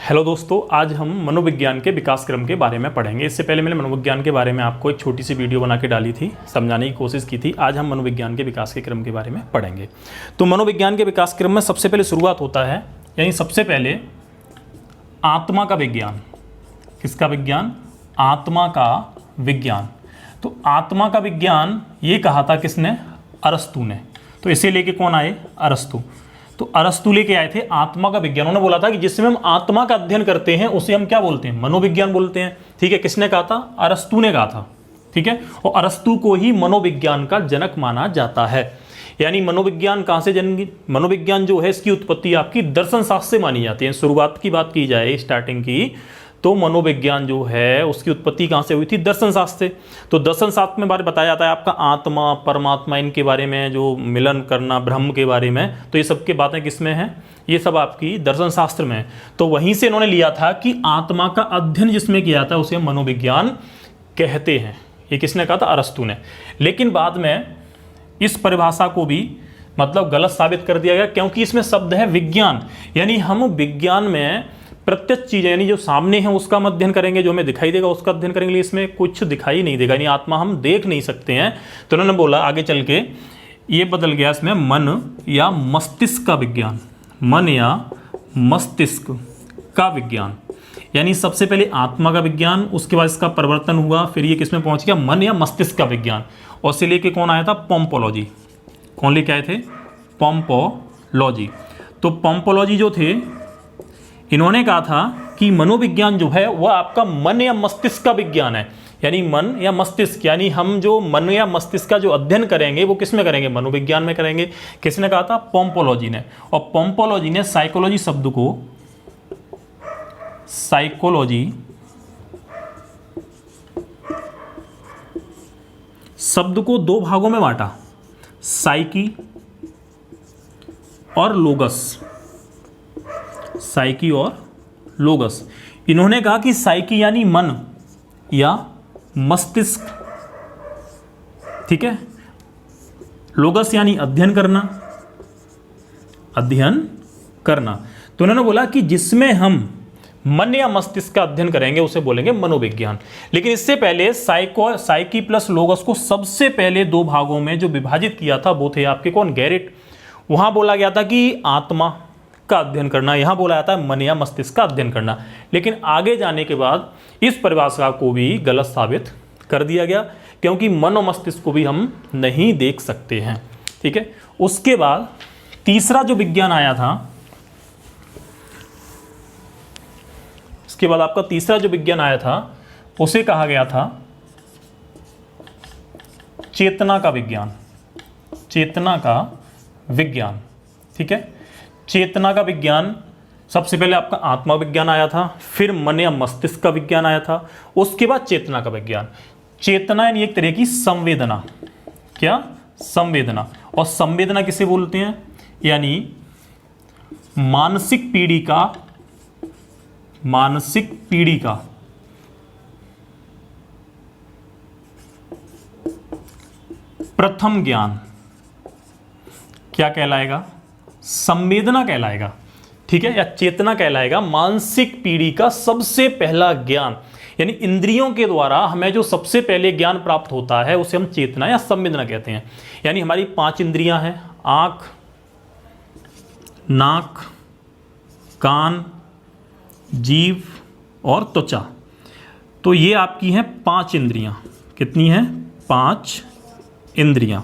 Hello दोस्तों, आज हम मनोविज्ञान के विकास क्रम के बारे में पढ़ेंगे। इससे पहले मैंने मनोविज्ञान के बारे में आपको एक छोटी सी वीडियो बना के डाली थी, समझाने की कोशिश की थी। आज हम मनोविज्ञान के विकास के क्रम के बारे में पढ़ेंगे। तो मनोविज्ञान के विकास क्रम में सबसे पहले शुरुआत होता है, यानी सबसे पहले आत्मा का विज्ञान। किसका विज्ञान? आत्मा का विज्ञान। तो आत्मा का विज्ञान ये कहा था किसने? अरस्तु ने। तो इसे लेके कौन आए? अरस्तु। तो अरस्तु लेके आए थे आत्मा का विज्ञान। उन्होंने बोला था कि जिसमें हम आत्मा का अध्ययन करते हैं उसे हम क्या बोलते हैं? मनोविज्ञान बोलते हैं। ठीक है, किसने कहा था? अरस्तु ने कहा था। ठीक है, और अरस्तु को ही मनोविज्ञान का जनक माना जाता है। यानी मनोविज्ञान कहां से जन्म? मनोविज्ञान जो है इसकी उत्पत्ति आपकी दर्शन शास्त्र से मानी जाती है। शुरुआत की बात की जाए, स्टार्टिंग की, तो मनोविज्ञान जो है उसकी उत्पत्ति कहां से हुई थी? दर्शन शास्त्र से। तो दर्शन शास्त्र में बारे बताया जाता है आपका आत्मा, परमात्मा, इनके बारे में, जो मिलन करना, ब्रह्म के बारे में। तो ये सब की बातें किसमें हैं? ये सब आपकी दर्शन शास्त्र में। तो वहीं से इन्होंने लिया था कि आत्मा का अध्ययन जिसमें किया जाता है उसे मनोविज्ञान कहते हैं। ये किसने कहा था? अरस्तु ने। लेकिन बाद में इस परिभाषा को भी मतलब गलत साबित कर दिया गया, क्योंकि इसमें शब्द है विज्ञान। यानी हम विज्ञान में प्रत्यक्ष चीज़, यानी जो सामने है उसका हम अध्ययन करेंगे, जो हमें दिखाई देगा उसका अध्ययन करेंगे। इसमें कुछ दिखाई नहीं देगा, यानी आत्मा हम देख नहीं सकते हैं। तो उन्होंने बोला आगे चल के ये बदल गया, इसमें मन या मस्तिष्क का विज्ञान। मन या मस्तिष्क का विज्ञान, यानी सबसे पहले आत्मा का विज्ञान, उसके बाद इसका परिवर्तन हुआ, फिर ये किसमें पहुंच गया? मन या मस्तिष्क का विज्ञान। और से लेके कौन आया था? पोम्पोलॉजी। कौन लेके आए थे? पोम्पोलॉजी। तो पोम्पोलॉजी जो थे, इन्होंने कहा था कि मनोविज्ञान जो है वह आपका मन या मस्तिष्क का विज्ञान है। यानी मन या मस्तिष्क, यानी हम जो मन या मस्तिष्क का जो अध्ययन करेंगे वो किस में करेंगे? मनोविज्ञान में करेंगे। किसने कहा था? पोम्पोलॉजी ने। और पोम्पोलॉजी ने साइकोलॉजी शब्द को, साइकोलॉजी शब्द को दो भागों में बांटा, साइकी और लोगस। साइकी और लोगस। इन्होंने कहा कि साइकी यानी मन या मस्तिष्क, ठीक है, लोगस यानी अध्ययन करना, अध्ययन करना। तो उन्होंने बोला कि जिसमें हम मन या मस्तिष्क का अध्ययन करेंगे उसे बोलेंगे मनोविज्ञान। लेकिन इससे पहले साइकी प्लस लोगस को सबसे पहले दो भागों में जो विभाजित किया था वो थे आपके कौन? गैरिट। वहां बोला गया था कि आत्मा का अध्ययन करना, यहां बोला जाता है मन या मस्तिष्क का अध्ययन करना। लेकिन आगे जाने के बाद इस परिभाषा को भी गलत साबित कर दिया गया, क्योंकि मन और मस्तिष्क को भी हम नहीं देख सकते हैं। ठीक है, उसके बाद तीसरा जो विज्ञान आया था, इसके बाद आपका तीसरा जो विज्ञान आया था उसे कहा गया था चेतना का विज्ञान। चेतना का विज्ञान। ठीक है, चेतना का विज्ञान सबसे पहले आपका आत्मा विज्ञान आया था, फिर मन या मस्तिष्क का विज्ञान आया था, उसके बाद चेतना का विज्ञान। चेतना यानी एक तरह की संवेदना। क्या? संवेदना। और संवेदना किसे बोलते हैं? यानी मानसिक पीढ़ी का, मानसिक पीढ़ी का प्रथम ज्ञान क्या कहलाएगा? संवेदना कहलाएगा। ठीक है, या चेतना कहलाएगा। मानसिक पीढ़ी का सबसे पहला ज्ञान, यानी इंद्रियों के द्वारा हमें जो सबसे पहले ज्ञान प्राप्त होता है उसे हम चेतना या संवेदना कहते हैं। यानी हमारी 5 इंद्रियां हैं, आंख, नाक, कान, जीभ और त्वचा। तो ये आपकी हैं 5 इंद्रियां। कितनी हैं? 5 इंद्रियां।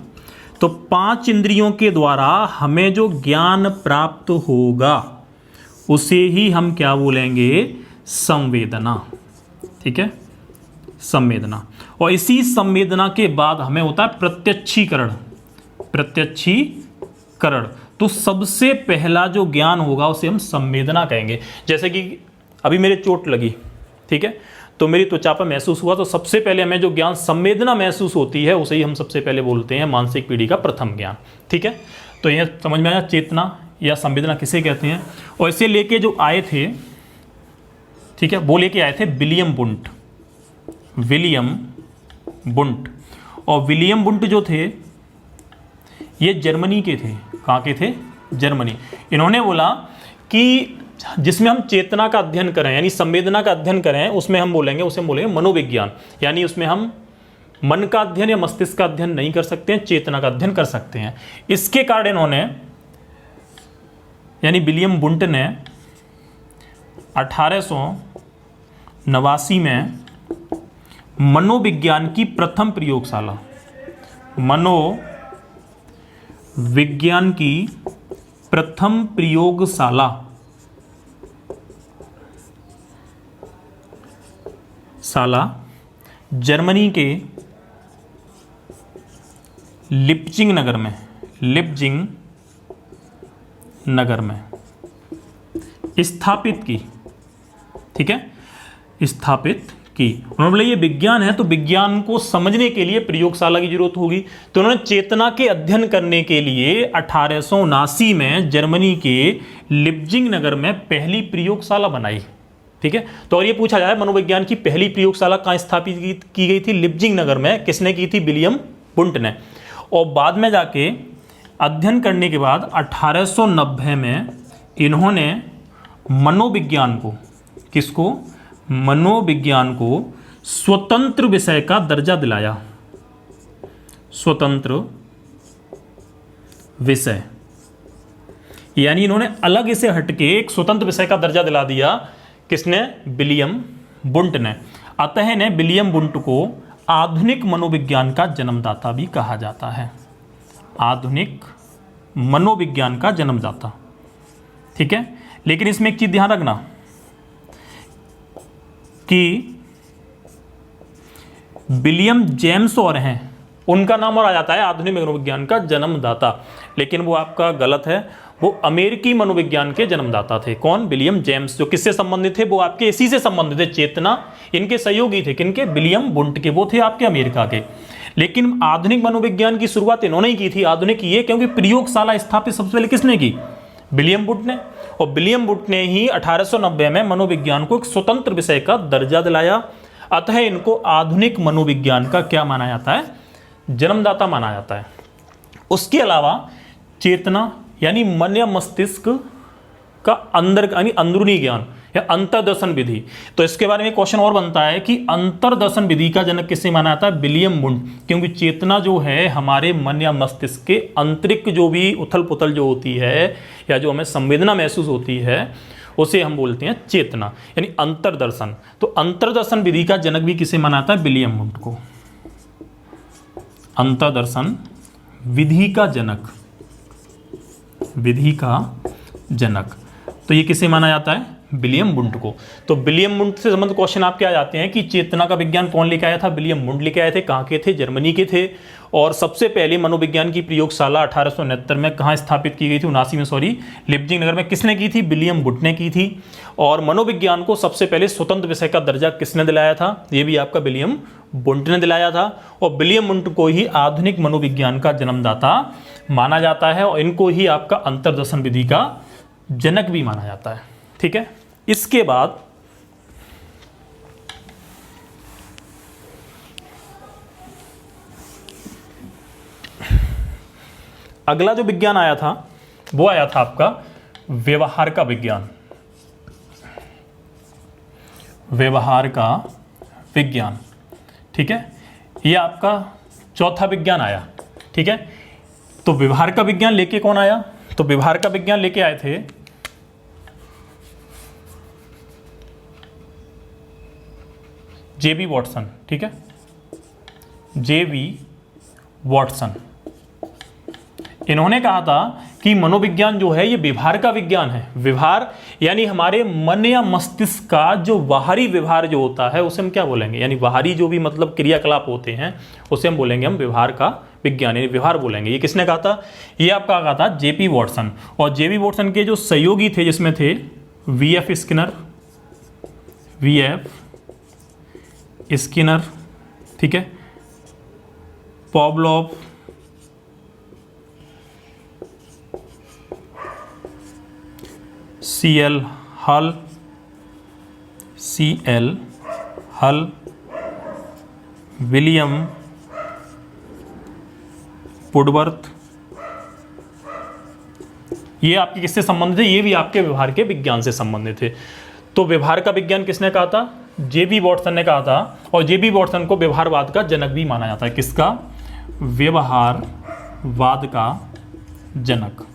तो 5 इंद्रियों के द्वारा हमें जो ज्ञान प्राप्त होगा उसे ही हम क्या बोलेंगे? संवेदना। ठीक है, संवेदना। और इसी संवेदना के बाद हमें होता है प्रत्यक्षीकरण। प्रत्यक्षीकरण। तो सबसे पहला जो ज्ञान होगा उसे हम संवेदना कहेंगे। जैसे कि अभी मेरे चोट लगी, ठीक है, तो मेरी त्वचा पर महसूस हुआ, तो सबसे पहले हमें जो ज्ञान संवेदना महसूस होती है उसे ही हम सबसे पहले बोलते हैं मानसिक पीढ़ी का प्रथम ज्ञान। ठीक है, तो यह समझ में आया चेतना या संवेदना किसे कहते हैं। और इसे लेके जो आए थे, ठीक है, वो लेके आए थे विलियम वुंट। William Wundt. और विलियम वुंट जो थे ये जर्मनी के थे। कहाँ के थे? जर्मनी। इन्होंने बोला कि जिसमें हम चेतना का अध्ययन करें यानी संवेदना का अध्ययन करें उसमें हम बोलेंगे, उसे हम बोलेंगे मनोविज्ञान। यानी उसमें हम मन का अध्ययन या मस्तिष्क का अध्ययन नहीं कर सकते हैं, चेतना का अध्ययन कर सकते हैं। इसके कारण इन्होंने यानी विलियम वुंट ने 1889 में मनोविज्ञान की प्रथम प्रयोगशाला, मनोविज्ञान की प्रथम प्रयोगशाला जर्मनी के लिप्जिंग नगर में स्थापित की। ठीक है, स्थापित की। उन्होंने बोला ये विज्ञान है तो विज्ञान को समझने के लिए प्रयोगशाला की जरूरत होगी, तो उन्होंने चेतना के अध्ययन करने के लिए 1879 में जर्मनी के लिप्जिंग नगर में पहली प्रयोगशाला बनाई। ठीक है, तो और ये पूछा जाए मनोविज्ञान की पहली प्रयोगशाला कहाँ स्थापित की गई थी? लिप्जिंग नगर में। किसने की थी? विलियम वुंट ने। और बाद में जाके अध्ययन करने के बाद 1890 में इन्होंने मनोविज्ञान को, किसको? मनोविज्ञान को स्वतंत्र विषय का दर्जा दिलाया। स्वतंत्र विषय यानी इन्होंने अलग इसे हटके एक स्वतंत्र विषय का दर्जा दिला दिया। किसने? विलियम वुंट ने। अतः इन्हें विलियम वुंट को आधुनिक मनोविज्ञान का जन्मदाता भी कहा जाता है। आधुनिक मनोविज्ञान का जन्मदाता। ठीक है, लेकिन इसमें एक चीज ध्यान रखना कि विलियम जेम्स और हैं, उनका नाम और आ जाता है आधुनिक मनोविज्ञान का जन्मदाता, लेकिन वो आपका गलत है। वो अमेरिकी मनोविज्ञान के जन्मदाता थे। कौन? William James. जो किससे संबंधित थे? वो आपके इसी से संबंधित थे, चेतना। इनके सहयोगी थे। किनके? विलियम वुंट के। वो थे आपके अमेरिका के। लेकिन आधुनिक मनोविज्ञान की शुरुआत इन्होंने ही की थी। आधुनिक ये क्योंकि प्रयोगशाला स्थापित सबसे पहले किसने की? विलियम वुंट ने। और विलियम वुंट ने ही 1890 में मनोविज्ञान को एक स्वतंत्र विषय का दर्जा दिलाया। अतः इनको आधुनिक मनोविज्ञान का क्या माना जाता है? जन्मदाता माना जाता है। उसके अलावा चेतना यानी मन या मस्तिष्क का अंदर यानी अंदरूनी ज्ञान या अंतर्दर्शन विधि, तो इसके बारे में क्वेश्चन और बनता है कि अंतर्दर्शन विधि का जनक किससे माना जाता है? William Wundt. क्योंकि चेतना जो है हमारे मन या मस्तिष्क के आंतरिक जो भी उथल पुथल जो होती है या जो हमें संवेदना महसूस होती है उसे हम बोलते हैं चेतना यानी अंतर्दर्शन। तो अंतर्दर्शन विधि का जनक भी किसे माना जाता है? विलियम वुंट को। अंतर्दर्शन विधि का जनक, विधि का जनक, तो ये किसे माना जाता है? विलियम वुंट को। तो विलियम वुंट से संबंधित क्वेश्चन आपके आ जाते हैं कि चेतना का विज्ञान कौन लेके आया था? विलियम वुंट लेके आए थे। कहाँ के थे? जर्मनी के थे। और सबसे पहले मनोविज्ञान की प्रयोगशाला 1869 में कहाँ स्थापित की गई थी? 79 में, सॉरी, लिप्जिंग नगर में। किसने की थी? विलियम वुंट ने की थी। और मनोविज्ञान को सबसे पहले स्वतंत्र विषय का दर्जा किसने दिलाया था? ये भी आपका विलियम वुंट ने दिलाया था। और विलियम वुंट को ही आधुनिक मनोविज्ञान का जन्मदाता माना जाता है और इनको ही आपका अंतर्दर्शन विधि का जनक भी माना जाता है। ठीक है, इसके बाद अगला जो विज्ञान आया था वो आया था आपका व्यवहार का विज्ञान। व्यवहार का विज्ञान। ठीक है, ये आपका चौथा विज्ञान आया। ठीक है, तो व्यवहार का विज्ञान लेके कौन आया? तो व्यवहार का विज्ञान लेके आए थे जेबी वॉटसन। ठीक है, जेबी वॉटसन। इन्होंने कहा था कि मनोविज्ञान जो है ये व्यवहार का विज्ञान है। व्यवहार यानी हमारे मन या मस्तिष्क का जो बाहरी व्यवहार जो होता है उसे हम क्या बोलेंगे? यानी बाहरी जो भी मतलब क्रियाकलाप होते हैं उसे हम बोलेंगे हम व्यवहार का विज्ञान, यानी व्यवहार बोलेंगे। ये किसने कहा था? ये आपका कहा था जेपी वॉटसन। और जेबी वॉटसन के जो सहयोगी थे जिसमें थे वीएफ स्किनर, ठीक है, पॉवलोव, सीएल हल, विलियम वुडवर्थ, ये आपके किससे संबंधित है? ये भी आपके व्यवहार के विज्ञान से संबंधित है। तो व्यवहार का विज्ञान किसने कहा था? जे.बी. वॉटसन ने कहा था, और जे.बी. वॉटसन को व्यवहारवाद का जनक भी माना जाता है। किसका? व्यवहारवाद का जनक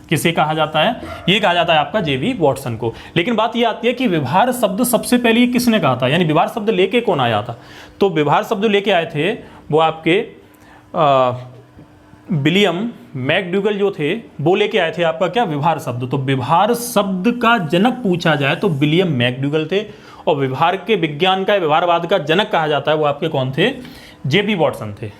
किसे कहा जाता है? ये कहा जाता है आपका जे.बी. वॉटसन को। लेकिन बात ये आती है कि व्यवहार शब्द सबसे पहले ये किसने कहा था, यानी व्यवहार शब्द लेके कौन आया था? तो व्यवहार शब्द लेके आए थे वो आपके विलियम मैकडूगल जो थे, वो लेके आए थे आपका क्या? व्यवहार शब्द। तो व्यवहार शब्द का जनक पूछा जाए तो विलियम मैकडूगल थे, और व्यवहार के विज्ञान का, व्यवहारवाद का जनक कहा जाता है वो आपके कौन थे? जे.बी. वॉटसन थे।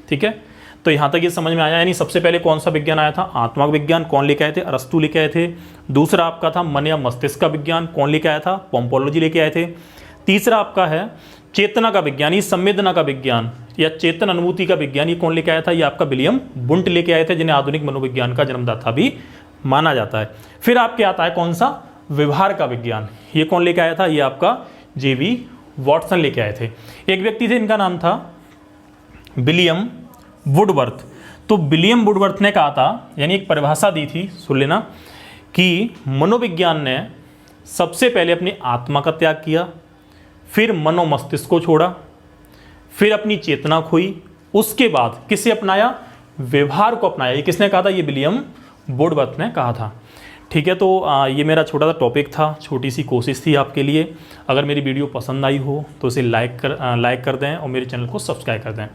ठीक है, तो यहाँ तक ये समझ में आया। यानी सबसे पहले कौन सा विज्ञान आया था? आत्मा विज्ञान। कौन लेके आए थे? अरस्तु लेके आए थे। दूसरा आपका था मन या मस्तिष्क का विज्ञान। कौन लेके आया था? पोम्पोलॉजी लेके आए थे। तीसरा आपका है चेतना का विज्ञान, ये संवेदना का विज्ञान या चेतन अनुभूति का विज्ञान, ये कौन लेके आया था? ये आपका विलियम वुंट लेके आए थे, जिन्हें आधुनिक मनोविज्ञान का जन्मदाता भी माना जाता है। फिर आपके आता है कौन सा? व्यवहार का विज्ञान। ये कौन लेके आया था? ये आपका जे.बी. वॉटसन लेके आए थे। एक व्यक्ति थे, इनका नाम था विलियम वुडवर्थ। तो विलियम वुडवर्थ ने कहा था, यानी एक परिभाषा दी थी, सुन लेना, कि मनोविज्ञान ने सबसे पहले अपनी आत्मा का त्याग किया, फिर मनो मस्तिष्क को छोड़ा, फिर अपनी चेतना खोई, उसके बाद किसे अपनाया? व्यवहार को अपनाया। ये किसने कहा था? ये विलियम वुडवर्थ ने कहा था। ठीक है, तो ये मेरा छोटा सा टॉपिक था, छोटी सी कोशिश थी आपके लिए। अगर मेरी वीडियो पसंद आई हो तो इसे लाइक कर दें और मेरे चैनल को सब्सक्राइब कर दें।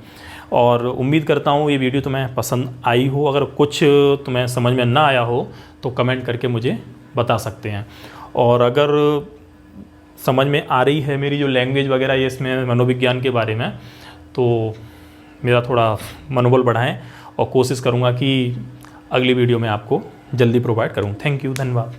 और उम्मीद करता हूँ ये वीडियो तुम्हें पसंद आई हो। अगर कुछ तुम्हें समझ में ना आया हो तो कमेंट करके मुझे बता सकते हैं। और अगर समझ में आ रही है मेरी जो लैंग्वेज वगैरह ये इसमें मनोविज्ञान के बारे में, तो मेरा थोड़ा मनोबल बढ़ाएं, और कोशिश करूँगा कि अगली वीडियो में आपको जल्दी प्रोवाइड करूँ। थैंक यू, धन्यवाद।